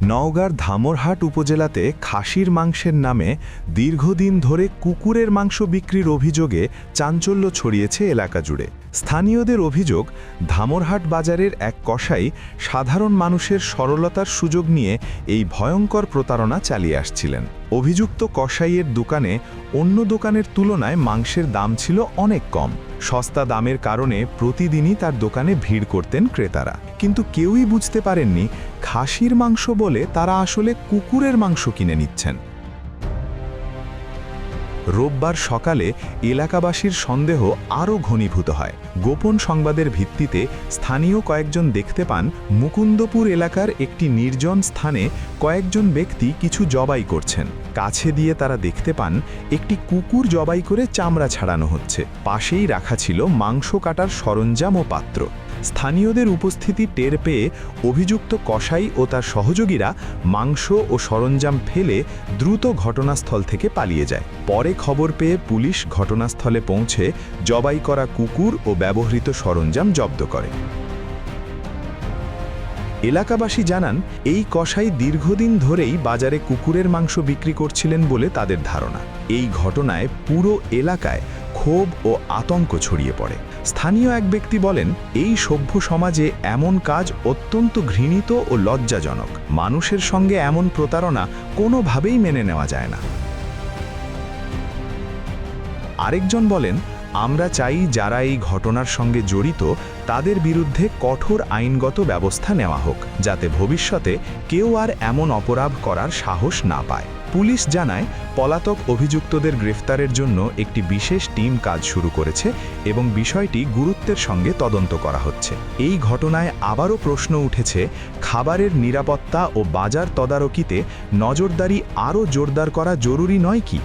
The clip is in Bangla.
নওগাঁর ধামরহাট উপজেলাতে খাসির মাংসের নামে দীর্ঘদিন ধরে কুকুরের মাংস বিক্রির অভিযোগে চাঞ্চল্য ছড়িয়েছে এলাকা জুড়ে। স্থানীয়দের অভিযোগ, ধামরহাট বাজারের এক কসাই সাধারণ মানুষের সরলতার সুযোগ নিয়ে এই ভয়ঙ্কর প্রতারণা চালিয়ে আসছিলেন। অভিযুক্ত কসাইয়ের দোকানে অন্য দোকানের তুলনায় মাংসের দাম ছিল অনেক কম। সস্তা দামের কারণে প্রতিদিনই তার দোকানে ভিড় করতেন ক্রেতারা। কিন্তু কেউই বুঝতে পারেননি খাসির মাংস বলে তারা আসলে কুকুরের মাংস কিনে নিচ্ছেন। রোববার সকালে এলাকাবাসীর সন্দেহ আরও ঘনীভূত হয়। গোপন সংবাদের ভিত্তিতে স্থানীয় কয়েকজন দেখতে পান মুকুন্দপুর এলাকার একটি নির্জন স্থানে কয়েকজন ব্যক্তি কিছু জবাই করছেন। কাছে দিয়ে তারা দেখতে পান একটি কুকুর জবাই করে চামড়া ছাড়ানো হচ্ছে। পাশেই রাখা ছিল মাংস কাটার সরঞ্জাম ও পাত্র। স্থানীয়দের উপস্থিতি টের পেয়ে অভিযুক্ত কসাই ও তার সহযোগীরা মাংস ও সরঞ্জাম ফেলে দ্রুত ঘটনাস্থল থেকে পালিয়ে যায়। পরে খবর পেয়ে পুলিশ ঘটনাস্থলে পৌঁছে জবাই করা কুকুর ও ব্যবহৃত সরঞ্জাম জব্দ করে। এলাকাবাসী জানান, এই কসাই দীর্ঘদিন ধরেই বাজারে কুকুরের মাংস বিক্রি করছিলেন বলে তাদের ধারণা। এই ঘটনায় পুরো এলাকায় ক্ষোভ ও আতঙ্ক ছড়িয়ে পড়ে। স্থানীয় এক ব্যক্তি বলেন, এই সভ্য সমাজে এমন কাজ অত্যন্ত ঘৃণিত ও লজ্জাজনক। মানুষের সঙ্গে এমন প্রতারণা কোনোভাবেই মেনে নেওয়া যায় না। আরেকজন বলেন, আমরা চাই যারা এই ঘটনার সঙ্গে জড়িত তাদের বিরুদ্ধে কঠোর আইনগত ব্যবস্থা নেওয়া হোক, যাতে ভবিষ্যতে কেউ আর এমন অপরাধ করার সাহস না পায়। পুলিশ জানায়, পলাতক অভিযুক্তদের গ্রেফতারের জন্য একটি বিশেষ টিম কাজ শুরু করেছে এবং বিষয়টি গুরুত্বের সঙ্গে তদন্ত করা হচ্ছে। এই ঘটনায় আবারও প্রশ্ন উঠেছে, খাবারের নিরাপত্তা ও বাজার তদারকিতে নজরদারি আরও জোরদার করা জরুরি নয় কি?